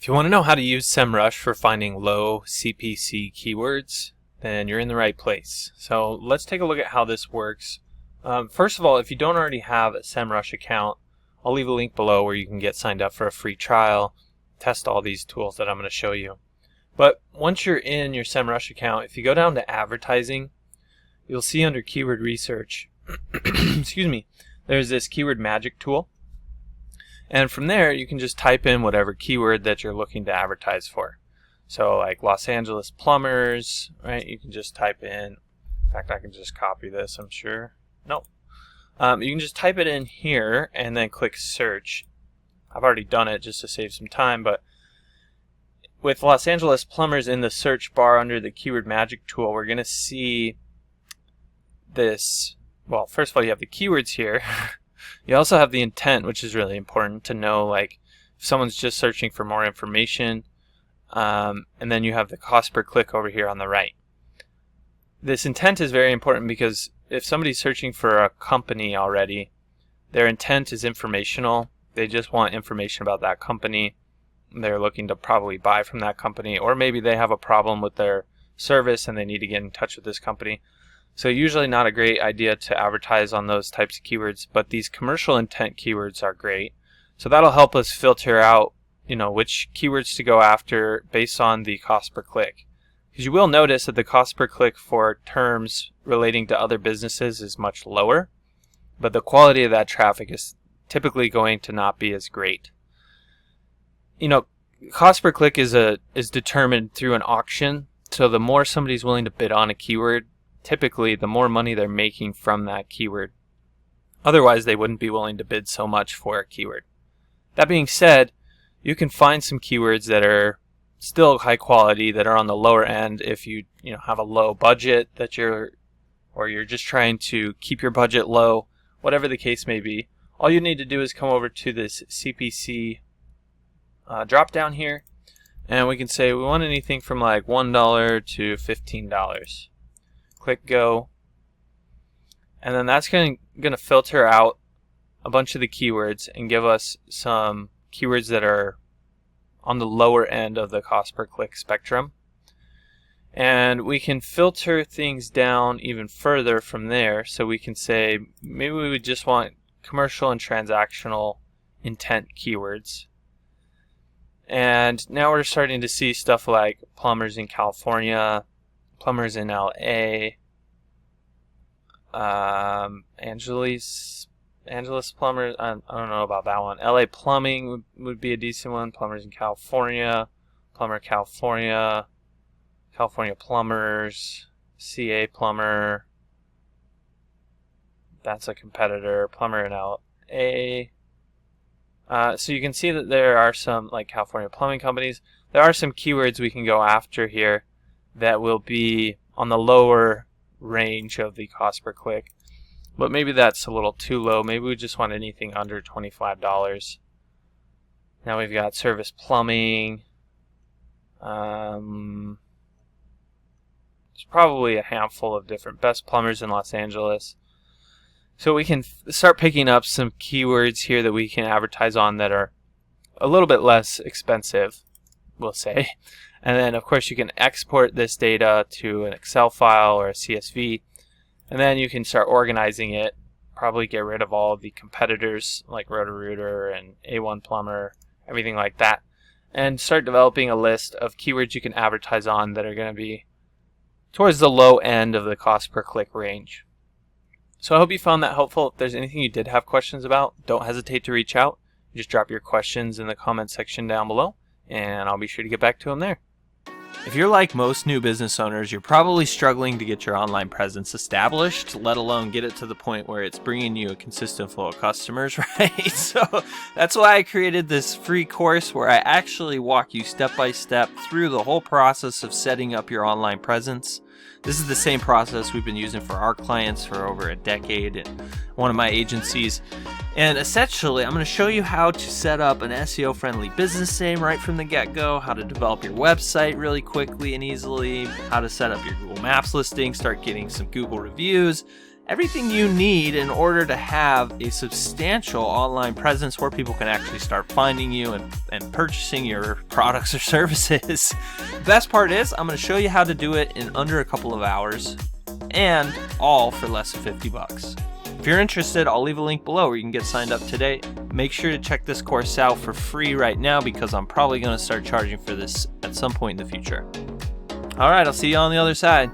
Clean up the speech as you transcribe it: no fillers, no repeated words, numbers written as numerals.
If you want to know how to use Semrush for finding low CPC keywords, then you're in the right place. So let's take a look at how this works. First of all, if you don't already have a Semrush account, I'll leave a link below where you can get signed up for a free trial, test all these tools that I'm going to show you. But once you're in your Semrush account, if you go down to advertising, you'll see under keyword research, excuse me, there's this keyword magic tool. And from there, you can just type in whatever keyword that you're looking to advertise for. So like Los Angeles plumbers, right? You can just type in fact, I can just copy this, I'm sure. Nope. You can just type it in here and then click search. I've already done it just to save some time, but with Los Angeles plumbers in the search bar under the keyword magic tool, we're going to see this. Well, first of all, you have the keywords here. You also have the intent, which is really important to know, like if someone's just searching for more information, and then you have the cost per click over here on the right. This intent is very important because if somebody's searching for a company already, their intent is informational. They just want information about that company. They're looking to probably buy from that company, or maybe they have a problem with their service and they need to get in touch with this company. So usually not a great idea to advertise on those types of keywords, but these commercial intent keywords are great. So that'll help us filter out, which keywords to go after based on the cost per click. Because you will notice that the cost per click for terms relating to other businesses is much lower, but the quality of that traffic is typically going to not be as great. Cost per click is determined through an auction. So the more somebody's willing to bid on a keyword, typically the more money they're making from that keyword. Otherwise, they wouldn't be willing to bid so much for a keyword. That being said, you can find some keywords that are still high quality, that are on the lower end if you have a low budget or you're just trying to keep your budget low, whatever the case may be. All you need to do is come over to this CPC drop down here, and we can say we want anything from like $1 to $15. Click go, and then that's going to filter out a bunch of the keywords and give us some keywords that are on the lower end of the cost per click spectrum. And we can filter things down even further from there. So we can say maybe we would just want commercial and transactional intent keywords. And now we're starting to see stuff like plumbers in California, plumbers in LA, Angeles plumbers, I don't know about that one. LA plumbing would be a decent one. Plumbers in California, plumber California, California plumbers, CA plumber, that's a competitor, plumber in LA. So you can see that there are some, like California plumbing companies, there are some keywords we can go after here that will be on the lower range of the cost per click. But maybe that's a little too low. Maybe we just want anything under $25. Now we've got service plumbing. There's probably a handful of different best plumbers in Los Angeles. So we can start picking up some keywords here that we can advertise on that are a little bit less expensive, we'll say. And then of course you can export this data to an Excel file or a CSV. And then you can start organizing it, probably get rid of all of the competitors like Roto-Rooter and A1 Plumber, everything like that, and start developing a list of keywords you can advertise on that are going to be towards the low end of the cost per click range. So I hope you found that helpful. If there's anything you did have questions about, don't hesitate to reach out. Just drop your questions in the comment section down below, and I'll be sure to get back to them there. If you're like most new business owners, you're probably struggling to get your online presence established, let alone get it to the point where it's bringing you a consistent flow of customers, right? So that's why I created this free course where I actually walk you step by step through the whole process of setting up your online presence. This is the same process we've been using for our clients for over a decade in one of my agencies. And essentially, I'm going to show you how to set up an SEO-friendly business name right from the get-go, how to develop your website really quickly and easily, how to set up your Google Maps listing, start getting some Google reviews, everything you need in order to have a substantial online presence where people can actually start finding you and purchasing your products or services. The best part is I'm going to show you how to do it in under a couple of hours, and all for less than 50 bucks. If you're interested, I'll leave a link below where you can get signed up today. Make sure to check this course out for free right now, because I'm probably going to start charging for this at some point in the future. All right, I'll see you on the other side.